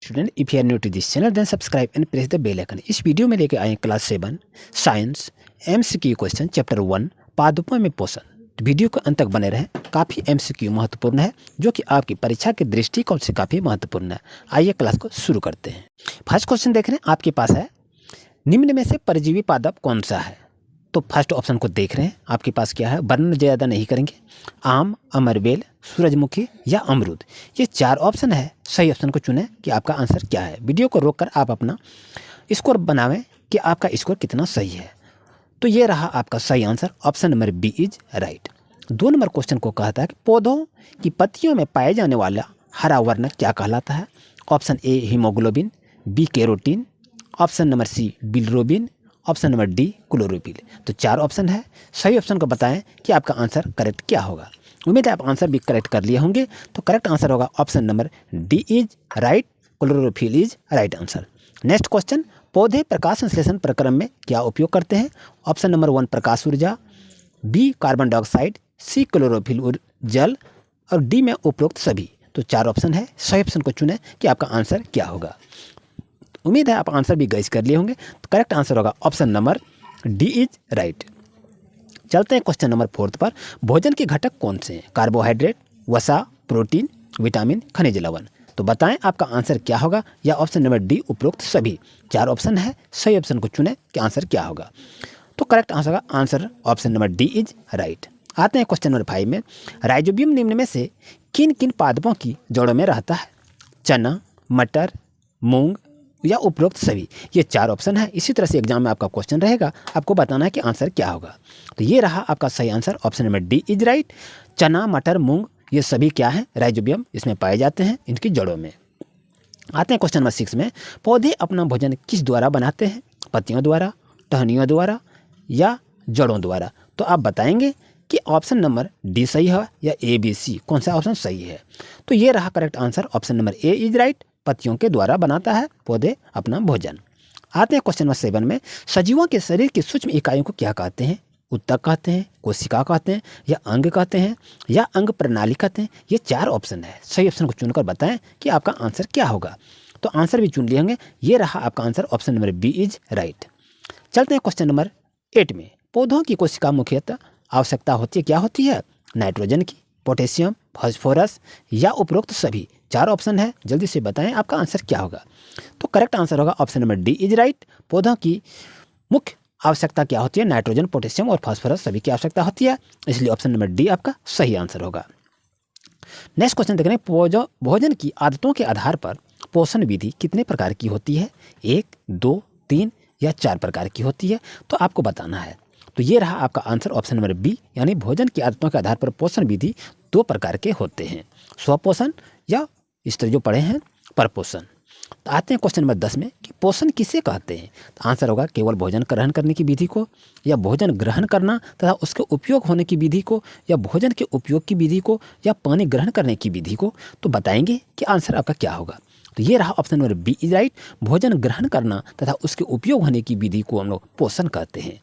Student, if you are new to this channel then subscribe and press the bell icon. इस video में लेके आए class 7 science MCQ question chapter 1 पादपों में पोषण। तो वीडियो को अंत तक बने रहें, काफ़ी एमसीक्यू महत्वपूर्ण है जो कि आपकी परीक्षा के दृष्टिकोण से काफ़ी महत्वपूर्ण है। आइए क्लास को शुरू करते हैं। फर्स्ट क्वेश्चन देख रहे हैं, आपके पास है निम्न में से परजीवी पादप कौन सा है। तो फर्स्ट ऑप्शन को देख रहे हैं, आपके पास क्या है, वर्णन ज़्यादा नहीं करेंगे। आम, अमरबेल, सूरजमुखी या अमरूद, ये 4 ऑप्शन है। सही ऑप्शन को चुनें कि आपका आंसर क्या है। वीडियो को रोककर आप अपना स्कोर बनावें कि आपका स्कोर कितना सही है। तो ये रहा आपका सही answer, option number B is right. 2 number question को कहता है कि पौधों की पत्तियों में पाए जाने वाला हरा वर्ण क्या कहलाता है। Option A haemoglobin, B carotene, option number C bilirubin, option number D chlorophyll. तो 4 ऑप्शन है, सही ऑप्शन को बताएं कि आपका आंसर करेक्ट क्या होगा। उम्मीद है आप आंसर भी करेक्ट कर लिए होंगे। तो करेक्ट आंसर होगा option number D is right, chlorophyll is right answer. Next question, पौधे प्रकाश संश्लेषण प्रक्रम में क्या उपयोग करते हैं। ऑप्शन नंबर 1 प्रकाश ऊर्जा, बी कार्बन डाइऑक्साइड, सी क्लोरोफिल जल और डी में उपरोक्त सभी। तो 4 ऑप्शन है, सही ऑप्शन को चुनें कि आपका आंसर क्या होगा। उम्मीद है आप आंसर भी गैस कर लिए होंगे। तो करेक्ट आंसर होगा option number D is right. चलते हैं क्वेश्चन नंबर 4 पर। भोजन के घटक कौन से हैं। कार्बोहाइड्रेट, वसा, प्रोटीन, विटामिन, खनिज लवण। तो बताएं आपका आंसर क्या होगा, या ऑप्शन नंबर डी उपरोक्त सभी। 4 ऑप्शन है, सही ऑप्शन को चुनें कि आंसर क्या होगा। तो करेक्ट आंसर का answer option number D is right. आते हैं क्वेश्चन नंबर 5 में। राइजोबियम निम्न में से किन किन पादपों की जड़ों में रहता है। चना, मटर, मूंग या उपरोक्त सभी। ये 4 ऑप्शन है। इसी तरह से एग्जाम में आपका क्वेश्चन रहेगा, आपको बताना है कि आंसर क्या होगा। तो ये रहा आपका सही answer, option number D is right. चना, मटर, मूंग ये सभी क्या है, राइजोबियम इसमें पाए जाते हैं, इनकी जड़ों में। आते हैं क्वेश्चन नंबर 6 में। पौधे अपना भोजन किस द्वारा बनाते हैं। पत्तियों द्वारा, टहनियों द्वारा या जड़ों द्वारा। तो आप बताएंगे कि ऑप्शन नंबर डी सही है या ए बी सी, कौन सा ऑप्शन सही है। तो ये रहा correct answer, option number A is right. पत्तियों के द्वारा बनाता है पौधे अपना भोजन। आते हैं क्वेश्चन नंबर 7 में। सजीवों के शरीर की सूक्ष्म इकाइयों को क्या कहते हैं। उत्तक कहते हैं, कोशिका कहते हैं या अंग कहते हैं या अंग प्रणाली कहते हैं। ये 4 ऑप्शन है। सही ऑप्शन को चुनकर बताएं कि आपका आंसर क्या होगा। तो आंसर भी चुन लिए होंगे। ये रहा आपका answer, option number B is right. चलते हैं क्वेश्चन नंबर 8 में। पौधों की कोशिका मुख्यतः आवश्यकता होती है, क्या होती है। नाइट्रोजन की, पोटेशियम, फास्फोरस या उपरोक्त सभी। 4 ऑप्शन है, जल्दी से बताएं आपका आंसर क्या होगा। तो करेक्ट आंसर होगा option number D is right. पौधों की मुख्य आवश्यकता क्या होती है, नाइट्रोजन, पोटेशियम और फास्फोरस सभी की आवश्यकता होती है, इसलिए ऑप्शन नंबर डी आपका सही आंसर होगा। नेक्स्ट क्वेश्चन देख रहे हैं। भोजन की आदतों के आधार पर पोषण विधि कितने प्रकार की होती है। 1, 2, 3 या 4 प्रकार की होती है। तो आपको बताना है। तो ये रहा आपका आंसर, ऑप्शन नंबर बी, यानी भोजन की आदतों के आधार पर पोषण विधि 2 प्रकार के होते हैं, स्वपोषण या इस तरह जो पढ़े हैं परपोषण। तो आते हैं क्वेश्चन नंबर 10 में कि पोषण किसे कहते हैं। तो आंसर होगा केवल भोजन ग्रहण करने की विधि को, या भोजन ग्रहण करना तथा उसके उपयोग होने की विधि को, या भोजन के उपयोग की विधि को, या पानी ग्रहण करने की विधि को। तो बताएंगे कि आंसर आपका क्या होगा। तो ये रहा option number B is right. भोजन ग्रहण करना तथा उसके उपयोग होने की विधि को हम लोग पोषण कहते हैं।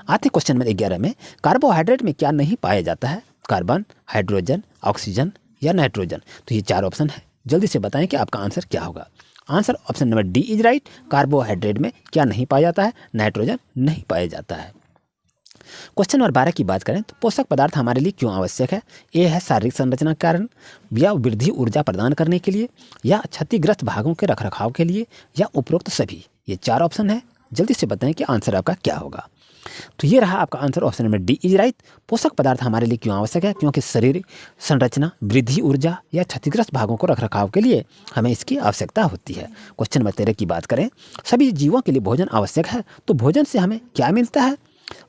आते क्वेश्चन नंबर 11 में। कार्बोहाइड्रेट में क्या नहीं पाया जाता है। कार्बन, हाइड्रोजन, ऑक्सीजन या नाइट्रोजन। तो ये 4 ऑप्शन है, जल्दी से बताएं कि आपका आंसर क्या होगा। Answer option number D is right. Carbohydrate में क्या नहीं पाया जाता है, नाइट्रोजन नहीं पाया जाता है। क्वेश्चन नंबर 12 की बात करें तो पोषक पदार्थ हमारे लिए क्यों आवश्यक है। ए है शारीरिक संरचना के कारण, या वृद्धि ऊर्जा प्रदान करने के लिए, या क्षतिग्रस्त भागों के रखरखाव के लिए, या उपरोक्त सभी। ये 4 ऑप्शन है, जल्दी से बताएं कि आंसर आपका क्या होगा। तो ये रहा आपका answer, option number D is right. पोषक पदार्थ हमारे लिए क्यों आवश्यक है, क्योंकि शरीर संरचना, वृद्धि ऊर्जा या क्षतिग्रस्त भागों को रखरखाव के लिए हमें इसकी आवश्यकता होती है। क्वेश्चन नंबर 13 की बात करें। सभी जीवों के लिए भोजन आवश्यक है, तो भोजन से हमें क्या मिलता है।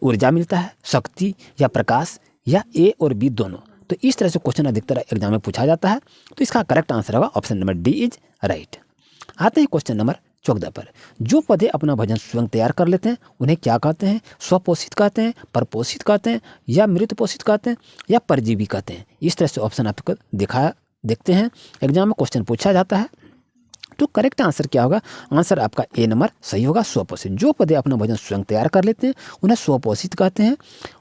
ऊर्जा मिलता है, शक्ति या प्रकाश, या ए और बी दोनों। तो इस तरह से क्वेश्चन अधिकतर एग्जाम में पूछा जाता है। तो इसका करेक्ट आंसर होगा option number D is right. आते हैं क्वेश्चन नंबर 14 पर। जो पौधे अपना भोजन स्वयं तैयार कर लेते हैं उन्हें क्या कहते हैं। स्वपोषित कहते हैं, परपोषित कहते हैं, या मृत पोषित कहते हैं, या परजीवी कहते हैं। इस तरह से ऑप्शन आपको देखते हैं, एग्जाम में क्वेश्चन पूछा जाता है। तो करेक्ट आंसर क्या होगा। आंसर आपका ए नंबर सही होगा, स्वपोषित। जो पौधे अपना भोजन स्वयं तैयार कर लेते हैं उन्हें स्वपोषित कहते हैं।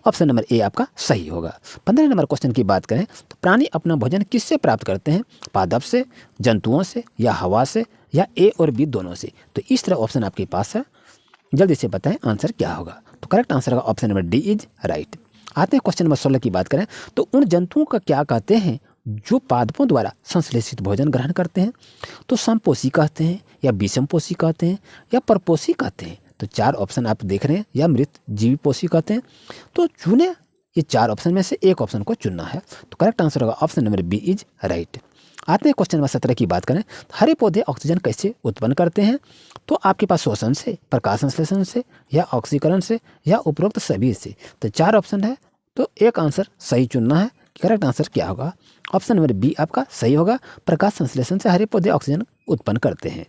ऑप्शन नंबर ए आपका सही होगा। 15 नंबर क्वेश्चन की बात करें तो प्राणी अपना भोजन किससे प्राप्त करते हैं। पादप से, जंतुओं से, या हवा से, या ए और बी दोनों से। तो इस तरह ऑप्शन आपके पास है, जल्दी से बताएं आंसर क्या होगा। तो करेक्ट आंसर होगा option number D is right. आते हैं क्वेश्चन नंबर 16 की बात करें तो उन जंतुओं का क्या कहते हैं जो पादपों द्वारा संश्लेषित भोजन ग्रहण करते हैं। तो समपोषी कहते हैं या विषमपोषी कहते हैं या परपोषी कहते हैं। तो 4 ऑप्शन आप देख रहे हैं, या मृत जीवी पोषी कहते हैं। तो चुने ये 4 ऑप्शन में से एक ऑप्शन को चुनना है। तो करेक्ट आंसर होगा option number B is right. आते हैं क्वेश्चन नंबर 17 की बात करें। हरे पौधे ऑक्सीजन कैसे उत्पन्न करते हैं। तो आपके पास श्वसन से, प्रकाश संश्लेषण से, या ऑक्सीकरण से, या उपरोक्त सभी से। तो 4 ऑप्शन है, तो एक आंसर सही चुनना है। करेक्ट आंसर क्या होगा, ऑप्शन नंबर बी आपका सही होगा। प्रकाश संश्लेषण से हरे पौधे ऑक्सीजन उत्पन्न करते हैं।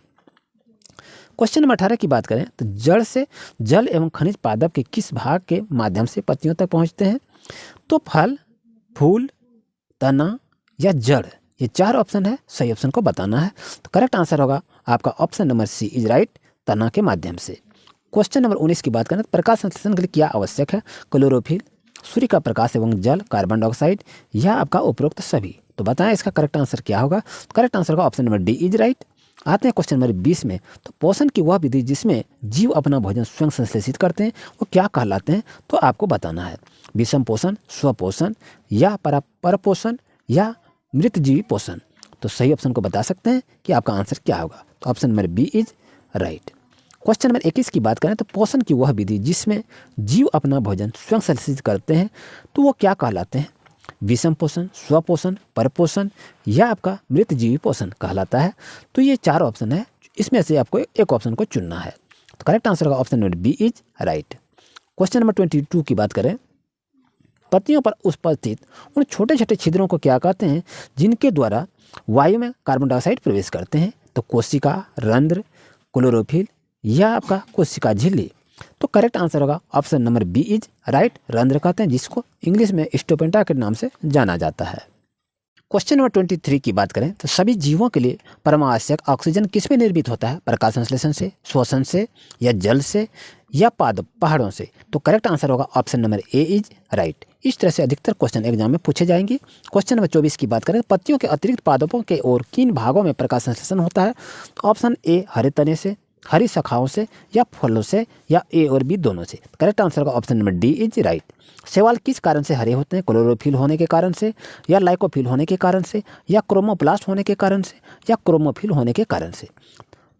क्वेश्चन नंबर 18 की बात करें तो जड़ से जल एवं खनिज पादप के किस भाग के माध्यम से पत्तियों तक पहुंचते हैं। तो फल, फूल, तना या जड़, ये 4 ऑप्शन है, सही ऑप्शन को बताना है। तो करेक्ट आंसर होगा आपका option number C is right, तना के माध्यम से। क्वेश्चन नंबर 19 की बात करें तो प्रकाश संश्लेषण के लिए क्या आवश्यक है। क्लोरोफिल, सूर्य का प्रकाश एवं जल, कार्बन डाइऑक्साइड, या आपका उपरोक्त सभी। तो बताएं इसका करेक्ट आंसर क्या होगा। करेक्ट आंसर होगा option number D is right. आते हैं क्वेश्चन नंबर 20 में। तो पोषण की वह विधि जिसमें जीव अपना भोजन स्वयं संश्लेषित करते हैं वो क्या कहलाते हैं। तो आपको बताना है, विषम पोषण, स्वपोषण, या परपोषण, या मृत जीवी पोषण। तो सही ऑप्शन को बता सकते हैं कि आपका आंसर क्या होगा। तो option number B is right. Question number 21 की बात करें तो पोषण की वह विधि जिसमें जीव अपना भोजन स्वयं संश्लेषित करते हैं तो वो क्या कहलाते हैं। विषम पोषण, स्वपोषण, परपोषण, या आपका मृत जीवी पोषण कहलाता है। तो ये 4 ऑप्शन है, इसमें से आपको एक ऑप्शन को चुनना है। तो करेक्ट आंसर होगा option number B is right. Question number 22 की बात करें, पत्तियों पर उपस्थित उन छोटे छोटे छिद्रों को क्या कहते हैं जिनके द्वारा वायु में कार्बन डाइऑक्साइड प्रवेश करते हैं। तो कोशिका, रंध्र, क्लोरोफिल, या आपका कोशिका झिल्ली। तो करेक्ट आंसर होगा option number B is right, रंध्र कहते हैं, जिसको इंग्लिश में स्टोपेंटा के नाम से जाना जाता है। क्वेश्चन नंबर 23 की बात करें तो सभी जीवों के लिए परमावश्यक ऑक्सीजन किस में निर्मित होता है। प्रकाश संश्लेषण से, श्वसन से, या जल से, या पहाड़ों से। तो करेक्ट आंसर होगा option number A is right. इस तरह से अधिकतर क्वेश्चन एग्जाम में पूछे जाएंगे। क्वेश्चन नंबर 24 की बात करें तो पत्तियों के अतिरिक्त पादपों के और किन भागों में प्रकाश संश्लेषण होता है। तो ऑप्शन ए हरे तने से, हरी शाखाओं से, या फलों से, या ए और बी दोनों से। करेक्ट आंसर होगा option number D is right. शैवाल किस कारण से हरे होते हैं। क्लोरोफिल होने के कारण से, या लाइकोफिल होने के कारण से, या क्रोमोप्लास्ट होने के कारण से, या क्रोमोफिल होने के कारण से।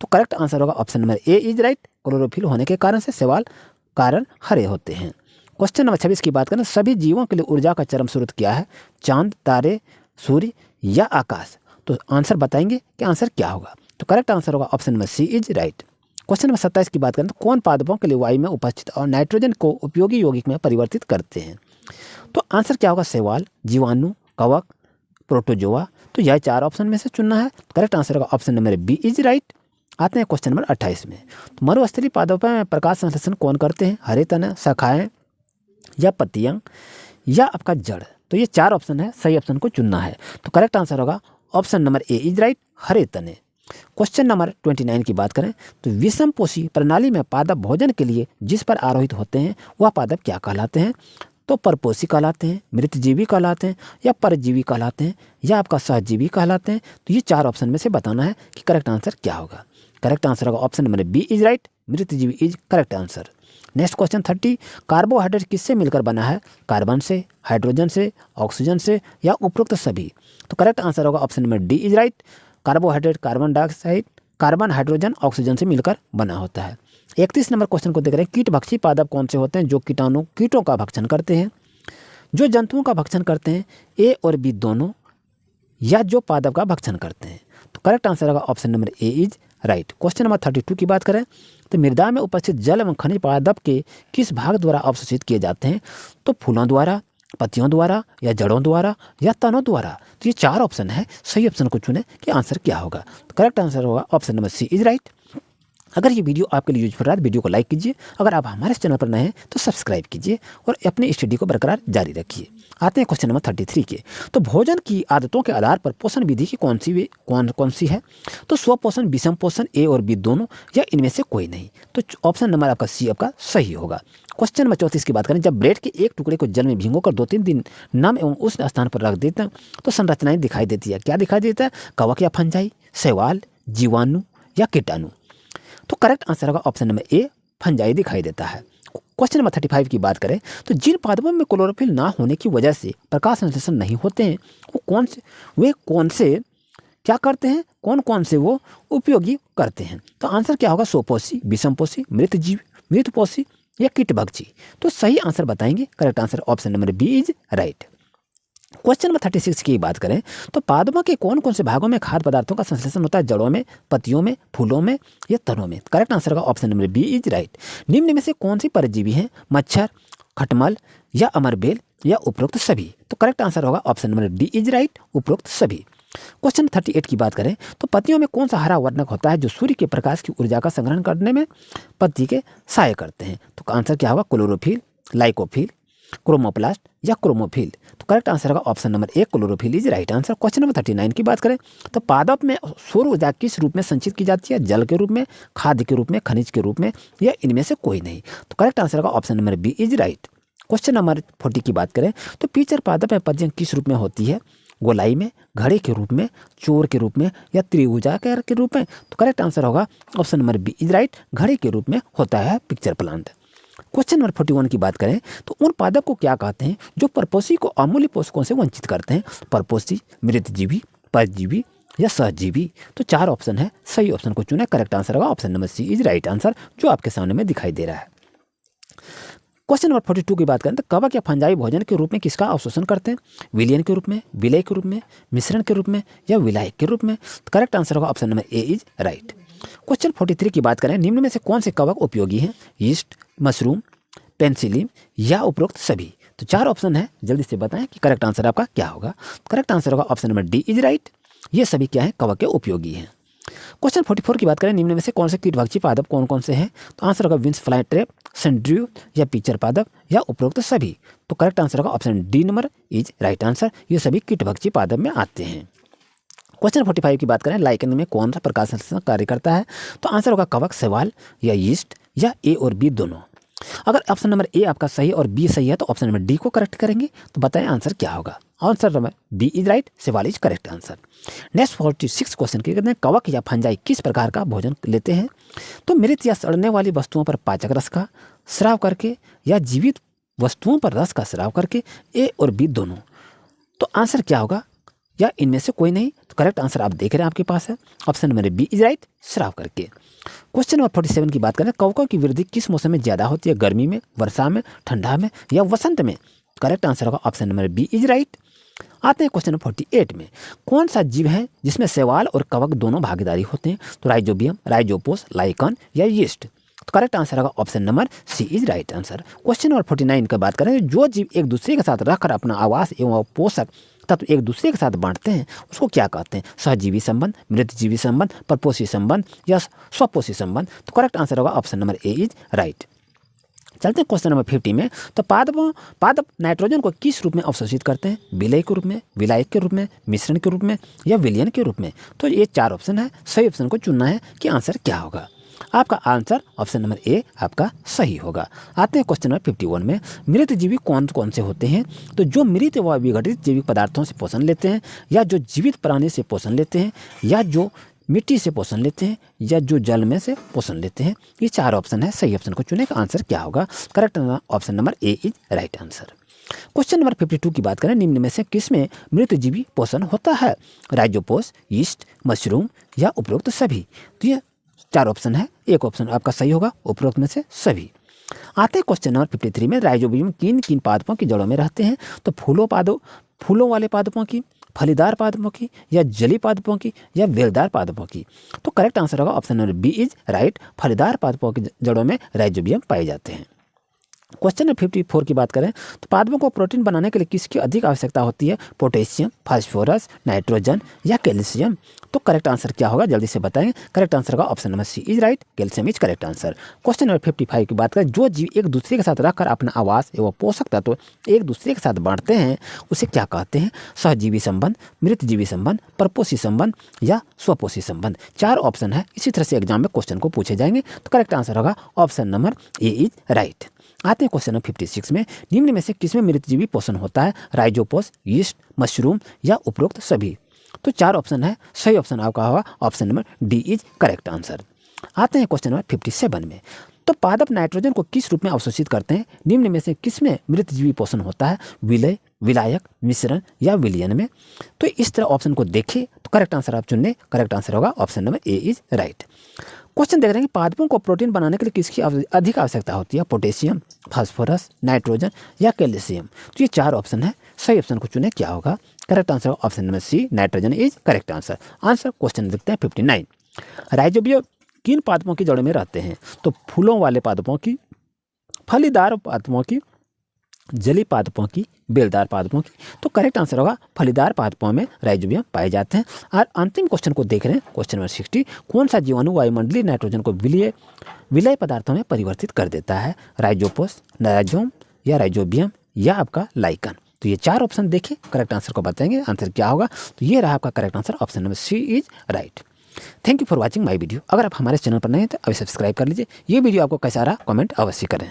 तो करेक्ट आंसर होगा option number A is right. Chlorophyll होने के कारण से शैवाल कारण हरे होते हैं। क्वेश्चन नंबर 26 की बात करें सभी जीवों के लिए ऊर्जा का चरम स्रोत क्या है। चांद, तारे, सूर्य, या आकाश। तो आंसर बताएंगे कि आंसर क्या होगा। तो करेक्ट आंसर होगा option number C is right. Question number 27 की बात करें तो कौन पादपों के लिए वायु में उपस्थित और नाइट्रोजन को उपयोगी यौगिक में परिवर्तित करते हैं। तो आंसर क्या होगा। शैवाल, जीवाणु, कवक, प्रोटोजोआ। तो यह 4 ऑप्शन में से चुनना है। करेक्ट आंसर होगा option number B is right. आते हैं क्वेश्चन नंबर 28 में। तो मरुस्थलीय पादपों में प्रकाश संश्लेषण कौन करते हैं। हरे तना, शाखाएं, या पत्तियां, या आपका जड़। तो ये 4 ऑप्शन है, सही ऑप्शन को चुनना है। तो करेक्ट आंसर होगा option number A is right, हरे तने। क्वेश्चन नंबर 29 की बात करें तो विषम पोषी प्रणाली में पादप भोजन के लिए जिस पर आरोहित होते हैं वह पादप क्या कहलाते हैं। तो परपोषी कहलाते हैं, मृतजीवी कहलाते हैं, या परजीवी कहलाते हैं, या आपका सहजीवी कहलाते हैं। तो ये 4 ऑप्शन में से बताना है कि करेक्ट आंसर क्या होगा। करेक्ट आंसर होगा option number B is right, मृतजीवी is correct answer. Next question 30, carbohydrate किससे मिलकर बना है। कार्बन से, हाइड्रोजन से, ऑक्सीजन से, या उपरोक्त सभी। तो करेक्ट आंसर होगा option number D is right. Carbohydrate carbon dioxide, carbon, hydrogen, oxygen से मिलकर बना होता है। 31 नंबर क्वेश्चन को देख रहे हैं, कीटभक्षी पादप कौन से होते हैं जो कीटों का भक्षण करते हैं। जो जंतुओं का भक्षण करते हैं, ए और बी दोनों, या जो पादप का भक्षण करते हैं। तो करेक्ट आंसर होगा option number A is right. Question number 32 की बात करें तो मृदा में उपस्थित जल एवं खनिज पादप के किस भाग द्वारा अवशोषित किए जाते हैं। तो फूलों द्वारा, पत्तियों द्वारा, या जड़ों द्वारा, या तनों द्वारा। तो ये 4 ऑप्शन है, सही ऑप्शन को चुने कि आंसर क्या होगा। तो करेक्ट आंसर होगा option number C is right. अगर ये वीडियो आपके लिए यूजफुल रहा तो वीडियो को लाइक कीजिए। अगर आप हमारे चैनल पर नए हैं तो सब्सक्राइब कीजिए और अपनी स्टडी को बरकरार जारी रखिए। आते हैं क्वेश्चन नंबर 33 के। तो भोजन की आदतों के आधार पर पोषण विधि की कौन सी है। तो स्वपोषण, विषम पोषण, ए और बी दोनों, या इनमें से कोई नहीं। तो ऑप्शन नंबर आपका सी आपका सही होगा। क्वेश्चन नंबर 34 की बात करें, जब ब्रेड के एक टुकड़े को जल में भिगोकर 2-3 दिन नम एवं उष्ण स्थान पर रख देते हैं तो संरचनाएं दिखाई देती है। क्या दिखाई देता है। कवक या फंजाई, शैवाल, जीवाणु, या कीटाणु। तो करेक्ट आंसर होगा ऑप्शन नंबर ए, फंजाई दिखाई देता है। क्वेश्चन नंबर 35 की बात करें तो जिन पादपों में क्लोरोफिल ना होने की वजह से प्रकाश संश्लेषण नहीं होते हैं वे कौन से क्या करते हैं, कौन कौन से वो उपयोगी करते हैं। तो आंसर क्या होगा, स्वपोषी, विषमपोषी, मृतजीवी, मृतपोषी या कीटभक्षी। तो सही आंसर बताएंगे, correct answer option number B is right. Question number 36 की बात करें तो पादपों के कौन कौन से भागों में खाद्य पदार्थों का संश्लेषण होता है, जड़ों में, पत्तियों में, फूलों में या तनों में। करेक्ट आंसर होगा option number B is right. निम्न में से कौन सी परजीवी हैं, मच्छर, खटमल या अमरबेल या उपरोक्त सभी। तो करेक्ट आंसर होगा option number D is right, उपरोक्त सभी। क्वेश्चन 38 की बात करें तो पत्तियों में कौन सा हरा वर्णक होता है जो सूर्य के प्रकाश की ऊर्जा का संग्रहण करने में पत्ती के सहाय करते हैं। तो आंसर क्या होगा, क्लोरोफिल, लाइकोफिल, क्रोमोप्लास्ट या क्रोमोफिल। तो करेक्ट आंसर होगा option number A, chlorophyll is right answer. Question number 39 की बात करें तो पादप में सौर ऊर्जा किस रूप में संचित की जाती है, जल के रूप में, खाद्य के रूप में, खनिज के रूप में या इनमें से कोई नहीं। तो करेक्ट आंसर होगा option number B is right. Question number 40 की बात करें तो पीचर पादप में पत्तियां किस रूप में होती है, गोलाई में, घड़े के रूप में, चोर के रूप में या त्रिभुजाकार के रूप में। तो करेक्ट आंसर होगा option number B is right, घड़े के रूप में होता है पिक्चर प्लांट। क्वेश्चन नंबर 41 की बात करें तो उन पादप को क्या कहते हैं जो परपोषी को अमूल्य पोषकों से वंचित करते हैं, परपोषी, मृतजीवी, परजीवी या सहजीवी। तो 4 ऑप्शन है, सही ऑप्शन को चुने, करेक्ट आंसर होगा option number C is right answer, जो आपके सामने में दिखाई दे रहा है। क्वेश्चन नंबर 42 की बात करें तो कवक या फंजाई भोजन के रूप में किसका अवशोषण करते हैं, विलयन के रूप में, विलय के रूप में, मिश्रण के रूप में या विलायक के रूप में। तो करेक्ट आंसर होगा option number A is right. Question 43 की बात करें, निम्न में से कौन से कवक उपयोगी हैं, यीस्ट, मशरूम, पेनिसिलिन या उपरोक्त सभी। तो 4 ऑप्शन है, जल्दी से बताएं कि करेक्ट आंसर आपका क्या होगा। करेक्ट आंसर होगा option number D is right, ये सभी क्या है, कवक के उपयोगी हैं। क्वेश्चन 44 की बात करें, निम्न में से कौन से कीटभक्षी पादप कौन कौन से हैं। तो आंसर होगा विंस फ्लाई ट्रैप, सेंड्रियो या पिचर पादप या उपरोक्त सभी। तो करेक्ट आंसर होगा option D number is right answer, ये सभी कीटभक्षी पादप में आते हैं। क्वेश्चन 45 की बात करें, लाइकन में कौन सा प्रकाश संश्लेषण कार्य करता है। तो आंसर होगा कवक, शैवाल या यीस्ट या ए और बी दोनों। अगर ऑप्शन नंबर ए आपका सही और बी सही है तो ऑप्शन नंबर डी को करेक्ट करेंगे। तो बताएं आंसर क्या होगा। Answer number B is right, शैवाल is correct answer. Next 46 question की कहते हैं, कवक या फंजाई किस प्रकार का भोजन लेते हैं। तो मृत या सड़ने वाली वस्तुओं पर पाचक रस का स्राव करके या जीवित वस्तुओं पर रस का स्राव करके, ए और बी दोनों। तो आंसर क्या होगा, या इनमें से कोई नहीं। तो करेक्ट आंसर आप देख रहे हैं आपके पास है, option number B is right, स्राव करके। क्वेश्चन नंबर 47 की बात करें, कवकों की वृद्धि किस मौसम में ज्यादा होती है, गर्मी में, वर्षा में, ठंडा में या वसंत में। करेक्ट आंसर होगा option number B is right. आते हैं क्वेश्चन नंबर 48 में, कौन सा जीव है जिसमें शैवाल और कवक दोनों भागीदारी होते हैं। तो राइजोबियम, राइजोपोस, लाइकन या यीस्ट। तो करेक्ट आंसर होगा option number C is right answer. Question number 49 की बात करें, जो जीव एक दूसरे के साथ रहकर अपना आवास एवं पोषक तत्व एक दूसरे के साथ बांटते हैं उसको क्या कहते हैं, सहजीवी संबंध, मृतजीवी संबंध, परपोषी संबंध या स्वपोषी संबंध। तो करेक्ट आंसर होगा option number A is right. चलते हैं क्वेश्चन नंबर 50 में, तो पादप नाइट्रोजन को किस रूप में अवशोषित करते हैं, विलय के रूप में, विलायक के रूप में, मिश्रण के रूप में या विलयन के रूप में। तो ये 4 ऑप्शन है, सही ऑप्शन को चुनना है कि आंसर क्या होगा। आपका आंसर ऑप्शन नंबर ए आपका सही होगा। आते हैं क्वेश्चन नंबर 51 में, मृत जीवी कौन कौन से होते हैं। तो जो मृत व विघटित जैविक पदार्थों से पोषण लेते हैं, या जो जीवित प्राणी से पोषण लेते हैं, या जो मिट्टी से पोषण लेते हैं, या जो जल में से पोषण लेते हैं। ये 4 ऑप्शन है, सही ऑप्शन को चुने का आंसर क्या होगा। Correct option number A is right answer. Question number 52 की बात करें, निम्न में से किसमें मृतजीवी पोषण होता है, राइजोपोस, यीस्ट, मशरूम या उपरोक्त सभी। तो ये 4 ऑप्शन है, एक ऑप्शन आपका सही होगा, उपरोक्त में से सभी। आते हैं क्वेश्चन नंबर 53 में, राइजोबियम किन किन पादपों की जड़ों में रहते हैं। तो फूलों वाले पादपों की, फलीदार पादपों की या जली पादपों की या बेलदार पादपों की। तो करेक्ट आंसर होगा option number B is right, फलीदार पादपों की जड़ों में राइजोबियम पाए जाते हैं। क्वेश्चन नंबर 54 की बात करें, तो पादपों को प्रोटीन बनाने के लिए किसकी अधिक आवश्यकता होती है, पोटेशियम, फास्फोरस, नाइट्रोजन या कैल्शियम। तो करेक्ट आंसर क्या होगा, जल्दी से बताएं। करेक्ट आंसर होगा option number C is right, calcium is correct answer. Question number 55 की बात करें, जो जीव एक दूसरे के साथ रहकर अपना आवास एवं पोषक तत्व एक दूसरे के साथ बांटते हैं उसे क्या कहते हैं, सहजीवी संबंध, मृतजीवी संबंध, परपोषी संबंध या स्वपोषी संबंध। 4 ऑप्शन है, इसी तरह से एग्जाम में क्वेश्चन को पूछे जाएंगे। तो करेक्ट आंसर होगा option number A is right. आते हैं क्वेश्चन नंबर 56 में, निम्न में से किसमें मृतजीवी पोषण होता है, राइजोपोस, यीस्ट, मशरूम या उपरोक्त सभी। तो 4 ऑप्शन है, सही ऑप्शन आपका होगा option number D is correct answer. आते हैं क्वेश्चन नंबर 57 में। तो पादप नाइट्रोजन को किस रूप में अवशोषित करते हैं? निम्न में से किसमें मृतजीवी पोषण होता है? विलय, विलायक, मिश्रण या विलयन में? तो इस तरह ऑप्शन को देखें तो करेक्ट आंसर आप चुनने, करेक्ट आंसर होगा option number A is right. Question देख रहे हैं कि पादपों को प्रोटीन बनाने के लिए किसकी अधिक आवश्यकता होती है? पोटेशियम, फास्फोरस, नाइट्रोजन या कैल्शियम? तो ये 4 ऑप्शन है, सही ऑप्शन को चुने, क्या होगा? Correct answer option number C, nitrogen is correct answer. Answer question देखते हैं 59। राइजोबियम किन पादपों की जड़ों में रहते हैं? तो फूलों वाले पादपों की, फलीदार पादपों की, जली पादपों की, बेलदार पादपों की? तो करेक्ट आंसर होगा फलीदार पादपों में राइजोबियम पाए जाते हैं। और अंतिम क्वेश्चन को देख रहे हैं, क्वेश्चन नंबर 60। कौन सा जीवाणु वायुमंडलीय नाइट्रोजन को विलय पदार्थों में परिवर्तित कर देता है? राइजोपोस, राइजोम या राइजोबियम या आपका लाइकन? तो ये 4 ऑप्शन देखें, करेक्ट आंसर को बताएंगे, आंसर क्या होगा? तो ये रहा आपका correct answer, option number C is right. Thank you for watching my video. अगर आप हमारे चैनल पर नए हैं तो अभी सब्सक्राइब कर लीजिए। ये वीडियो आपको कैसा रहा कमेंट अवश्य करें।